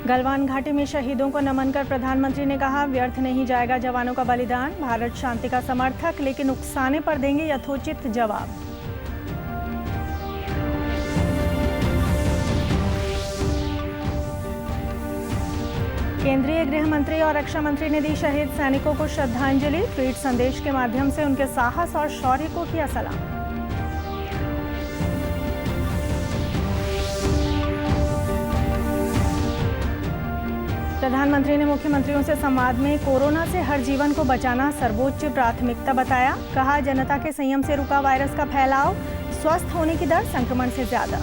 गलवान घाटी में शहीदों को नमन कर प्रधानमंत्री ने कहा, व्यर्थ नहीं जाएगा जवानों का बलिदान। भारत शांति का समर्थक, लेकिन उकसाने पर देंगे यथोचित जवाब। केंद्रीय गृह मंत्री और रक्षा मंत्री ने दी शहीद सैनिकों को श्रद्धांजलि। ट्वीट संदेश के माध्यम से उनके साहस और शौर्य को किया सलाम। प्रधानमंत्री ने मुख्यमंत्रियों से संवाद में कोरोना से हर जीवन को बचाना सर्वोच्च प्राथमिकता बताया। कहा, जनता के संयम से रुका वायरस का फैलाव, स्वस्थ होने की दर संक्रमण से ज्यादा।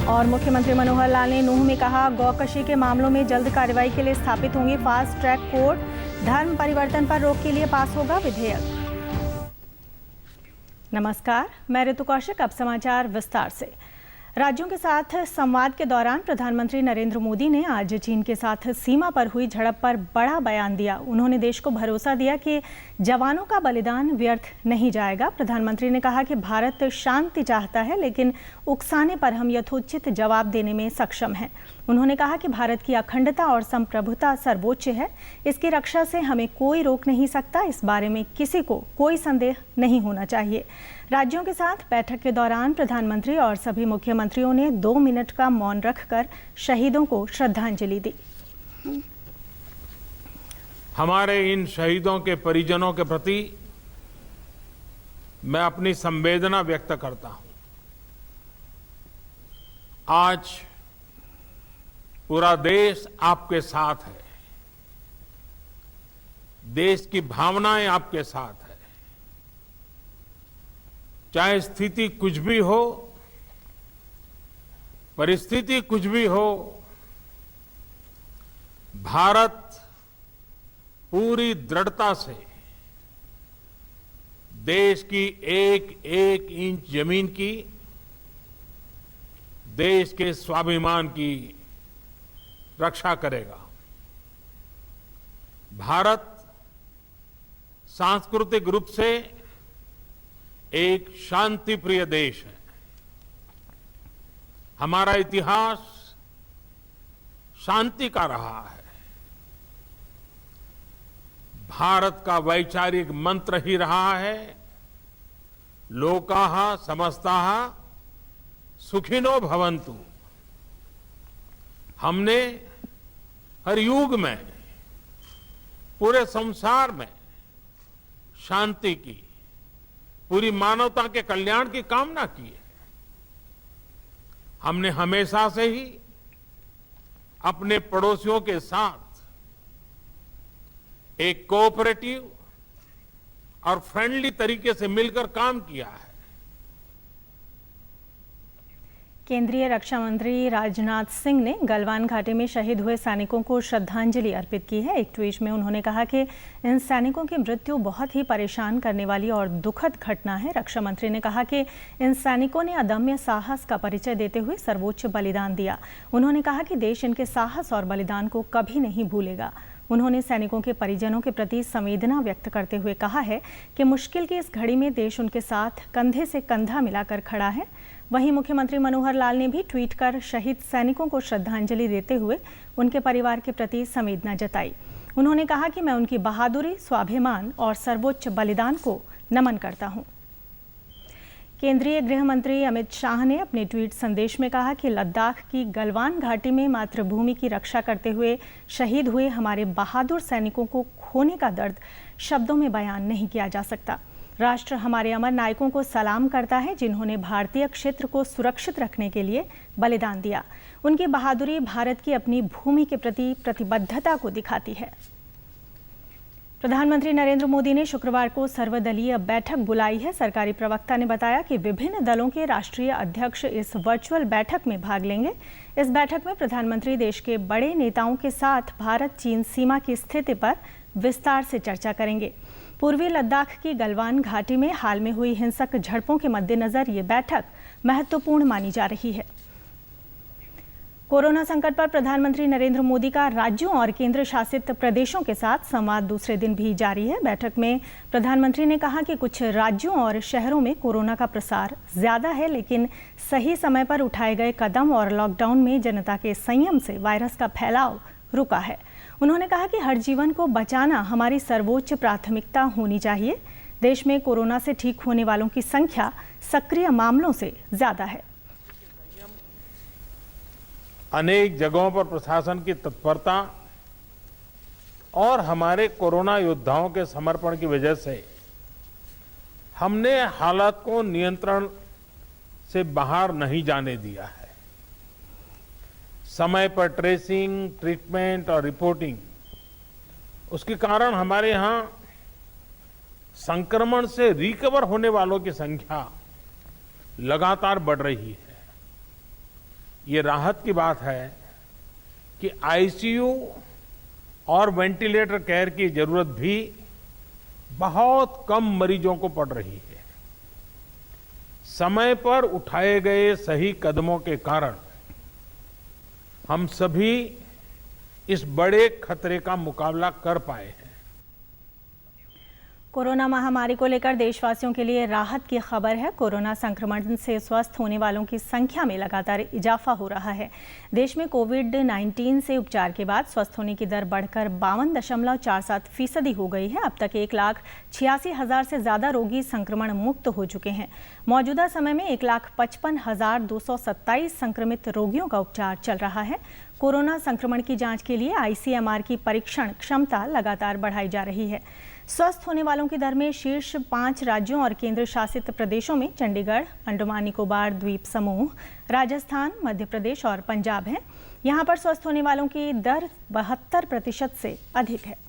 और मुख्यमंत्री मनोहर लाल ने नूंह में कहा, गौकशी के मामलों में जल्द कार्रवाई के लिए स्थापित होंगी फास्ट ट्रैक कोर्ट। धर्म परिवर्तन पर रोक के लिए पास होगा विधेयक। नमस्कार, मैं ऋतु कौशिक। अब समाचार विस्तार से। राज्यों के साथ संवाद के दौरान प्रधानमंत्री नरेंद्र मोदी ने आज चीन के साथ सीमा पर हुई झड़प पर बड़ा बयान दिया। उन्होंने देश को भरोसा दिया कि जवानों का बलिदान व्यर्थ नहीं जाएगा। प्रधानमंत्री ने कहा कि भारत शांति चाहता है, लेकिन उकसाने पर हम यथोचित जवाब देने में सक्षम हैं। उन्होंने कहा कि भारत की अखंडता और संप्रभुता सर्वोच्च है। इसकी रक्षा से हमें कोई रोक नहीं सकता। इस बारे में किसी को कोई संदेह नहीं होना चाहिए। राज्यों के साथ बैठक के दौरान प्रधानमंत्री और सभी मुख्यमंत्रियों ने 2 मिनट का मौन रखकर शहीदों को श्रद्धांजलि दी। हमारे इन शहीदों के परिजनों के प्रति मैं अपनी संवेदना व्यक्त करता हूं। आज पूरा देश आपके साथ है। देश की भावनाएं आपके साथ है। चाहे स्थिति कुछ भी हो, परिस्थिति कुछ भी हो, भारत पूरी दृढ़ता से देश की एक एक इंच जमीन की, देश के स्वाभिमान की रक्षा करेगा। भारत सांस्कृतिक रूप से एक शांति प्रिय देश है। हमारा इतिहास शांति का रहा है। भारत का वैचारिक मंत्र ही रहा है, लोकाः समस्ताः सुखिनो भवन्तु। हमने हर युग में, पूरे संसार में शांति की, पूरी मानवता के कल्याण की कामना की है। हमने हमेशा से ही अपने पड़ोसियों के साथ एक कोऑपरेटिव और फ्रेंडली तरीके से मिलकर काम किया है। केंद्रीय रक्षा मंत्री राजनाथ सिंह ने गलवान घाटी में शहीद हुए सैनिकों को श्रद्धांजलि अर्पित की है। एक ट्वीट में उन्होंने कहा कि इन सैनिकों की मृत्यु बहुत ही परेशान करने वाली और दुखद घटना है। रक्षा मंत्री ने कहा कि इन सैनिकों ने अदम्य साहस का परिचय देते हुए सर्वोच्च बलिदान दिया। उन्होंने कहा कि देश इनके साहस और बलिदान को कभी नहीं भूलेगा। उन्होंने सैनिकों के परिजनों के प्रति संवेदना व्यक्त करते हुए कहा है कि मुश्किल की इस घड़ी में देश उनके साथ कंधे से कंधा मिलाकर खड़ा है। वहीं मुख्यमंत्री मनोहर लाल ने भी ट्वीट कर शहीद सैनिकों को श्रद्धांजलि देते हुए उनके परिवार के प्रति संवेदना जताई। उन्होंने कहा कि मैं उनकी बहादुरी, स्वाभिमान और सर्वोच्च बलिदान को नमन करता हूं। केंद्रीय गृह मंत्री अमित शाह ने अपने ट्वीट संदेश में कहा कि लद्दाख की गलवान घाटी में मातृभूमि की रक्षा करते हुए शहीद हुए हमारे बहादुर सैनिकों को खोने का दर्द शब्दों में बयान नहीं किया जा सकता। राष्ट्र हमारे अमर नायकों को सलाम करता है, जिन्होंने भारतीय क्षेत्र को सुरक्षित रखने के लिए बलिदान दिया। उनकी बहादुरी भारत की अपनी भूमि के प्रति प्रतिबद्धता को दिखाती है। प्रधानमंत्री नरेंद्र मोदी ने शुक्रवार को सर्वदलीय बैठक बुलाई है। सरकारी प्रवक्ता ने बताया कि विभिन्न दलों के राष्ट्रीय अध्यक्ष इस वर्चुअल बैठक में भाग लेंगे। इस बैठक में प्रधानमंत्री देश के बड़े नेताओं के साथ भारत चीन सीमा की स्थिति पर विस्तार से चर्चा करेंगे। पूर्वी लद्दाख की गलवान घाटी में हाल में हुई हिंसक झड़पों के मद्देनजर ये बैठक महत्वपूर्ण मानी जा रही है। कोरोना संकट पर प्रधानमंत्री नरेंद्र मोदी का राज्यों और केंद्र शासित प्रदेशों के साथ संवाद दूसरे दिन भी जारी है। बैठक में प्रधानमंत्री ने कहा कि कुछ राज्यों और शहरों में कोरोना का प्रसार ज्यादा है, लेकिन सही समय पर उठाए गए कदम और लॉकडाउन में जनता के संयम से वायरस का फैलाव रुका है। उन्होंने कहा कि हर जीवन को बचाना हमारी सर्वोच्च प्राथमिकता होनी चाहिए। देश में कोरोना से ठीक होने वालों की संख्या सक्रिय मामलों से ज्यादा है। अनेक जगहों पर प्रशासन की तत्परता और हमारे कोरोना योद्धाओं के समर्पण की वजह से हमने हालात को नियंत्रण से बाहर नहीं जाने दिया है। समय पर ट्रेसिंग, ट्रीटमेंट और रिपोर्टिंग, उसके कारण हमारे यहाँ संक्रमण से रिकवर होने वालों की संख्या लगातार बढ़ रही है। ये राहत की बात है कि आईसीयू और वेंटिलेटर केयर की जरूरत भी बहुत कम मरीजों को पड़ रही है। समय पर उठाए गए सही कदमों के कारण हम सभी इस बड़े खतरे का मुकाबला कर पाए हैं। कोरोना महामारी को लेकर देशवासियों के लिए राहत की खबर है। कोरोना संक्रमण से स्वस्थ होने वालों की संख्या में लगातार इजाफा हो रहा है। देश में कोविड-19 से उपचार के बाद स्वस्थ होने की दर बढ़कर 52.47% हो गई है। अब तक 1,86,000 से ज्यादा रोगी संक्रमण मुक्त हो चुके हैं। मौजूदा समय में 1,55,227 संक्रमित रोगियों का उपचार चल रहा है। कोरोना संक्रमण की जांच के लिए आईसीएमआर की परीक्षण क्षमता लगातार बढ़ाई जा रही है। स्वस्थ होने वालों की दर में शीर्ष 5 राज्यों और केंद्र शासित प्रदेशों में चंडीगढ़, अंडमान निकोबार द्वीप समूह, राजस्थान, मध्य प्रदेश और पंजाब है। यहां पर स्वस्थ होने वालों की दर 72% से अधिक है।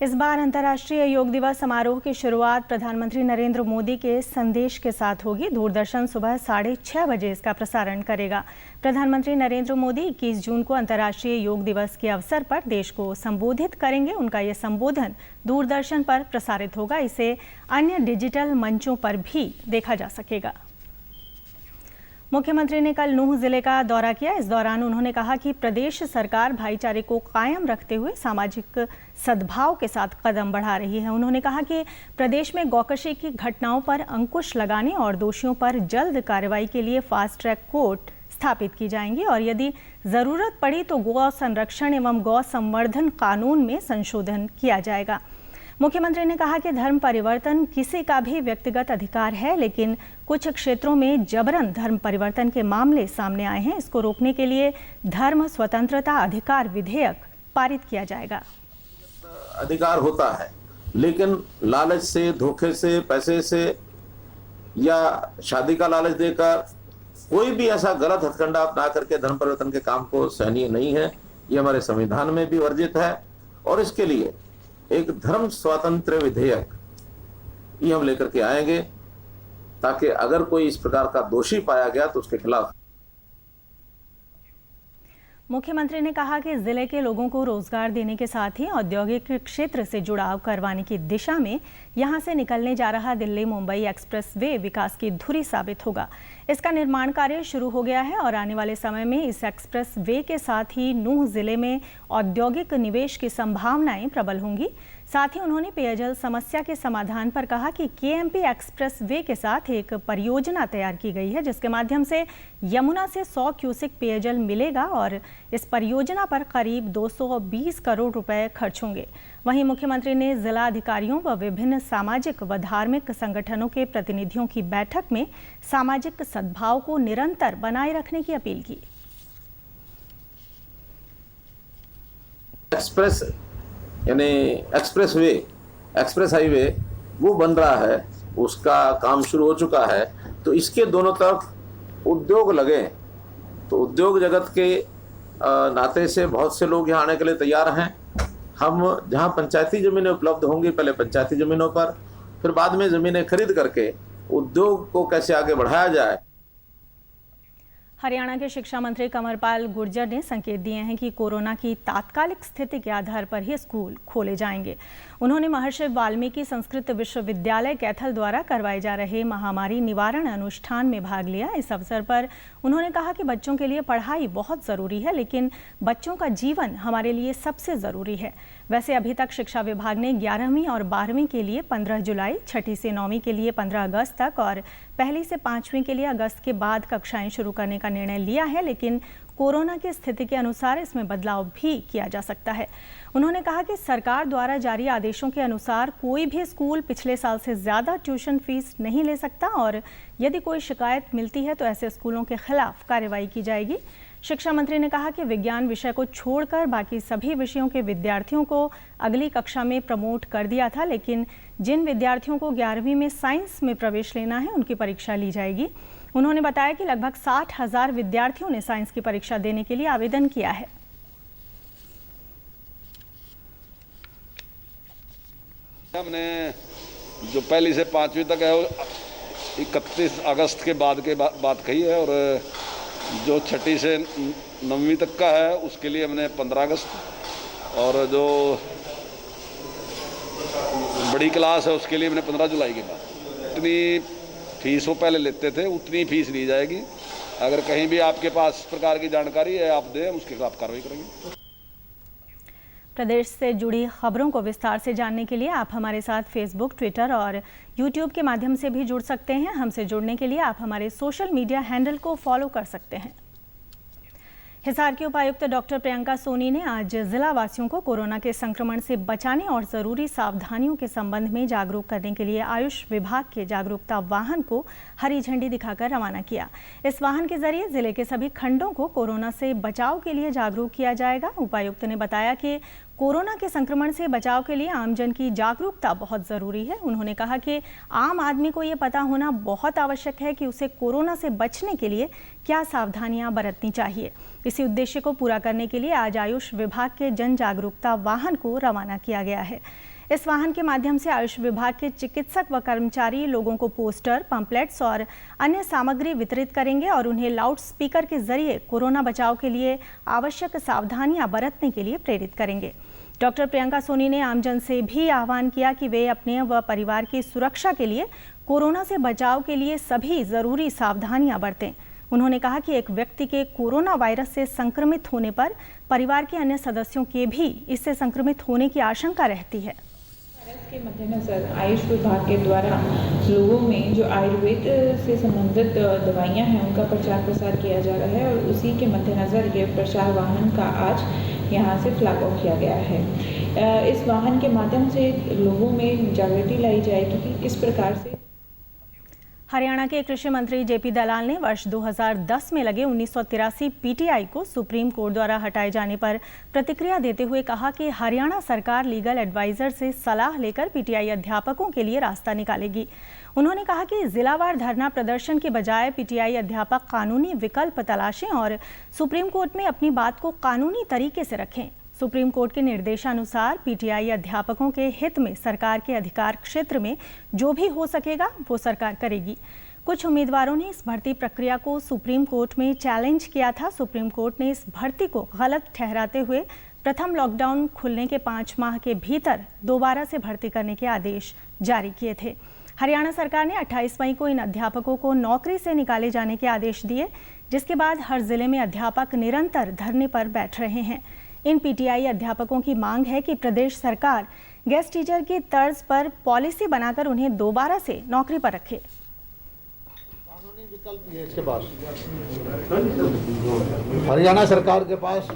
इस बार अंतर्राष्ट्रीय योग दिवस समारोह की शुरुआत प्रधानमंत्री नरेंद्र मोदी के संदेश के साथ होगी। दूरदर्शन सुबह 6:30 बजे इसका प्रसारण करेगा। प्रधानमंत्री नरेंद्र मोदी 21 जून को अंतर्राष्ट्रीय योग दिवस के अवसर पर देश को संबोधित करेंगे। उनका यह संबोधन दूरदर्शन पर प्रसारित होगा। इसे अन्य डिजिटल मंचों पर भी देखा जा सकेगा। मुख्यमंत्री ने कल नूंह जिले का दौरा किया। इस दौरान उन्होंने कहा कि प्रदेश सरकार भाईचारे को कायम रखते हुए सामाजिक सद्भाव के साथ कदम बढ़ा रही है। उन्होंने कहा कि प्रदेश में गौकशी की घटनाओं पर अंकुश लगाने और दोषियों पर जल्द कार्रवाई के लिए फास्ट ट्रैक कोर्ट स्थापित की जाएंगी और यदि जरूरत पड़ी तो गौ संरक्षण एवं गौ संवर्धन कानून में संशोधन किया जाएगा। मुख्यमंत्री ने कहा कि धर्म परिवर्तन किसी का भी व्यक्तिगत अधिकार है, लेकिन कुछ क्षेत्रों में जबरन धर्म परिवर्तन के मामले सामने आए हैं। इसको रोकने के लिए धर्म स्वतंत्रता अधिकार विधेयक पारित किया जाएगा। अधिकार होता है, लेकिन लालच से, धोखे से, पैसे से या शादी का लालच देकर कोई भी ऐसा गलत हथकंडा अपना करके धर्म परिवर्तन के काम को सहनीय नहीं है। ये हमारे संविधान में भी वर्जित है और इसके लिए एक धर्म स्वातंत्र्य विधेयक ये हम लेकर के आएंगे ताकि अगर कोई इस प्रकार का दोषी पाया गया तो उसके खिलाफ। मुख्यमंत्री ने कहा कि जिले के लोगों को रोजगार देने के साथ ही औद्योगिक क्षेत्र से जुड़ाव करवाने की दिशा में यहां से निकलने जा रहा दिल्ली मुंबई एक्सप्रेस वे विकास की धुरी साबित होगा। इसका निर्माण कार्य शुरू हो गया है और आने वाले समय में इस एक्सप्रेस वे के साथ ही नूंह जिले में औद्योगिक निवेश की संभावनाएं प्रबल होंगी। साथ ही उन्होंने पेयजल समस्या के समाधान पर कहा कि केएमपी एक्सप्रेस वे के साथ एक परियोजना तैयार की गई है जिसके माध्यम से यमुना से 100 क्यूसेक पेयजल मिलेगा और इस परियोजना पर करीब 220 करोड़ रुपए खर्च होंगे। वहीं मुख्यमंत्री ने जिला अधिकारियों व विभिन्न सामाजिक व धार्मिक संगठनों के प्रतिनिधियों की बैठक में सामाजिक सद्भाव को निरंतर बनाए रखने की अपील की। एक्सप्रेस यानी एक्सप्रेस हाईवे वो बन रहा है, उसका काम शुरू हो चुका है। तो इसके दोनों तरफ उद्योग लगे तो उद्योग जगत के नाते से बहुत से लोग यहाँ आने के लिए तैयार हैं। हम जहाँ पंचायती ज़मीनें उपलब्ध होंगी पहले पंचायती ज़मीनों पर, फिर बाद में ज़मीनें खरीद करके उद्योग को कैसे आगे बढ़ाया जाए। हरियाणा के शिक्षा मंत्री कंवरपाल गुर्जर ने संकेत दिए हैं कि कोरोना की तात्कालिक स्थिति के आधार पर ही स्कूल खोले जाएंगे। उन्होंने महर्षि वाल्मीकि संस्कृत विश्वविद्यालय कैथल द्वारा करवाए जा रहे महामारी निवारण अनुष्ठान में भाग लिया। इस अवसर पर उन्होंने कहा कि बच्चों के लिए पढ़ाई बहुत ज़रूरी है, लेकिन बच्चों का जीवन हमारे लिए सबसे ज़रूरी है। वैसे अभी तक शिक्षा विभाग ने 11वीं और 12वीं के लिए 15 जुलाई, 6ठी से 9वीं के लिए 15 अगस्त तक और पहली से 5वीं के लिए अगस्त के बाद कक्षाएं शुरू करने का निर्णय लिया है, लेकिन कोरोना की स्थिति के अनुसार इसमें बदलाव भी किया जा सकता है। उन्होंने कहा कि सरकार द्वारा जारी आदेशों के अनुसार कोई भी स्कूल पिछले साल से ज़्यादा ट्यूशन फीस नहीं ले सकता और यदि कोई शिकायत मिलती है तो ऐसे स्कूलों के खिलाफ कार्रवाई की जाएगी। शिक्षा मंत्री ने कहा कि विज्ञान विषय को छोड़कर बाकी सभी विषयों के विद्यार्थियों को अगली कक्षा में प्रमोट कर दिया था, लेकिन जिन विद्यार्थियों को 11वीं में साइंस में प्रवेश लेना है उनकी परीक्षा ली जाएगी। उन्होंने बताया कि लगभग 60,000 विद्यार्थियों ने साइंस की परीक्षा देने के लिए आवेदन किया है। हमने जो पहली से 5वीं तक है वो 31 अगस्त के बाद बात कही है और जो 6ठी से 9वीं तक का है उसके लिए हमने 15 अगस्त और जो बड़ी क्लास है उसके लिए हमने 15 जुलाई के बाद। इतनी फीस वो पहले लेते थे उतनी फीस ली जाएगी। अगर कहीं भी आपके पास इस प्रकार की जानकारी है आप दें, उसके खिलाफ कार्रवाई करेंगे। प्रदेश से जुड़ी खबरों को विस्तार से जानने के लिए आप हमारे साथ फेसबुक, ट्विटर और यूट्यूब के माध्यम से भी जुड़ सकते हैं। हमसे जुड़ने के लिए आप हमारे सोशल मीडिया हैंडल को फॉलो कर सकते हैं। हिसार की उपायुक्त डॉक्टर प्रियंका सोनी ने आज जिला वासियों को कोरोना के संक्रमण से बचाने और जरूरी सावधानियों के संबंध में जागरूक करने के लिए आयुष विभाग के जागरूकता वाहन को हरी झंडी दिखाकर रवाना किया। इस वाहन के जरिए जिले के सभी खंडों को कोरोना से बचाव के लिए जागरूक किया जाएगा। उपायुक्त ने बताया कि कोरोना के संक्रमण से बचाव के लिए आमजन की जागरूकता बहुत ज़रूरी है। उन्होंने कहा कि आम आदमी को ये पता होना बहुत आवश्यक है कि उसे कोरोना से बचने के लिए क्या सावधानियां बरतनी चाहिए। इसी उद्देश्य को पूरा करने के लिए आज आयुष विभाग के जन जागरूकता वाहन को रवाना किया गया है। इस वाहन के माध्यम से आयुष विभाग के चिकित्सक व कर्मचारी लोगों को पोस्टर, पंपलेट्स और अन्य सामग्री वितरित करेंगे और उन्हें लाउड स्पीकर के जरिए कोरोना बचाव के लिए आवश्यक सावधानियां बरतने के लिए प्रेरित करेंगे। डॉक्टर प्रियंका सोनी ने आमजन से भी आह्वान किया कि वे अपने व परिवार की सुरक्षा के लिए कोरोना से बचाव के लिए सभी जरूरी सावधानियां बरतें। उन्होंने कहा कि एक व्यक्ति के कोरोना वायरस से संक्रमित होने पर परिवार के अन्य सदस्यों के भी इससे संक्रमित होने की आशंका रहती है। के मद्देनजर आयुष विभाग के द्वारा लोगों में जो आयुर्वेद से संबंधित दवाइयां हैं उनका प्रचार प्रसार किया जा रहा है और उसी के मद्देनजर ये प्रचार वाहन का आज यहां से फ्लैग ऑफ किया गया है। इस वाहन के माध्यम से लोगों में जागृति लाई जाएगी कि किस प्रकार से। हरियाणा के कृषि मंत्री जेपी दलाल ने वर्ष 2010 में लगे 1983 पीटीआई को सुप्रीम कोर्ट द्वारा हटाए जाने पर प्रतिक्रिया देते हुए कहा कि हरियाणा सरकार लीगल एडवाइजर से सलाह लेकर पीटीआई अध्यापकों के लिए रास्ता निकालेगी। उन्होंने कहा कि जिलावार धरना प्रदर्शन के बजाय पीटीआई अध्यापक कानूनी विकल्प तलाशें और सुप्रीम कोर्ट में अपनी बात को कानूनी तरीके से रखें। सुप्रीम कोर्ट के निर्देशानुसार पीटीआई अध्यापकों के हित में सरकार के अधिकार क्षेत्र में जो भी हो सकेगा वो सरकार करेगी। कुछ उम्मीदवारों ने इस भर्ती प्रक्रिया को सुप्रीम कोर्ट में चैलेंज किया था। सुप्रीम कोर्ट ने इस भर्ती को गलत ठहराते हुए प्रथम लॉकडाउन खुलने के 5 माह के भीतर दोबारा से भर्ती करने के आदेश जारी किए थे। हरियाणा सरकार ने 28 मई को इन अध्यापकों को नौकरी से निकाले जाने के आदेश दिए, जिसके बाद हर जिले में अध्यापक निरंतर धरने पर बैठ रहे हैं। इन पीटीआई अध्यापकों की मांग है कि प्रदेश सरकार गेस्ट टीचर की तर्ज पर पॉलिसी बनाकर उन्हें दोबारा से नौकरी पर रखे। कानूनी विकल्प है इसके पास, हरियाणा सरकार के पास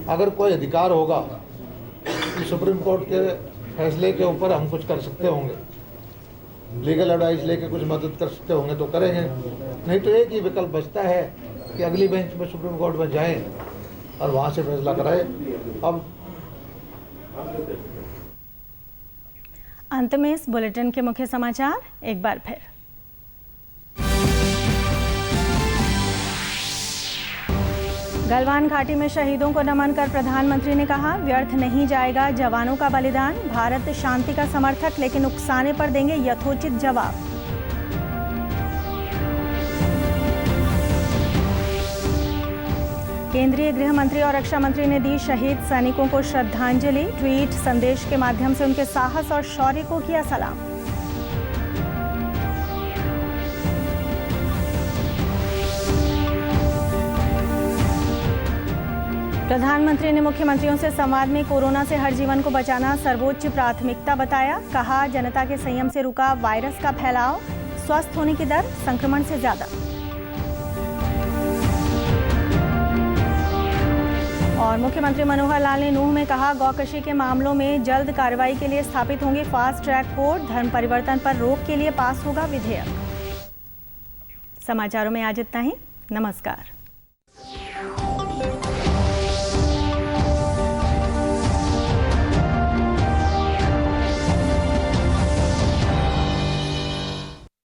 अगर कोई अधिकार होगा तो सुप्रीम कोर्ट के फैसले के ऊपर हम कुछ कर सकते होंगे, लीगल एडवाइस लेके कुछ मदद कर सकते होंगे तो करेंगे, नहीं तो एक ही विकल्प बचता है कि अगली बेंच में सुप्रीम कोर्ट में जाएं और वहां से फैसला कराएं। अब अंत में इस बुलेटिन के मुख्य समाचार एक बार फिर। गलवान घाटी में शहीदों को नमन कर प्रधानमंत्री ने कहा, व्यर्थ नहीं जाएगा जवानों का बलिदान। भारत शांति का समर्थक, लेकिन उकसाने पर देंगे यथोचित जवाब। केंद्रीय गृह मंत्री और रक्षा मंत्री ने दी शहीद सैनिकों को श्रद्धांजलि। ट्वीट संदेश के माध्यम से उनके साहस और शौर्य को किया सलाम। प्रधानमंत्री ने मुख्यमंत्रियों से संवाद में कोरोना से हर जीवन को बचाना सर्वोच्च प्राथमिकता बताया। कहा, जनता के संयम से रुका वायरस का फैलाव, स्वस्थ होने की दर संक्रमण से ज्यादा। और मुख्यमंत्री मनोहर लाल ने नूंह में कहा, गौकशी के मामलों में जल्द कार्रवाई के लिए स्थापित होंगे फास्ट ट्रैक कोर्ट। धर्म परिवर्तन पर रोक के लिए पास होगा विधेयक। समाचारों में आज इतना ही। नमस्कार।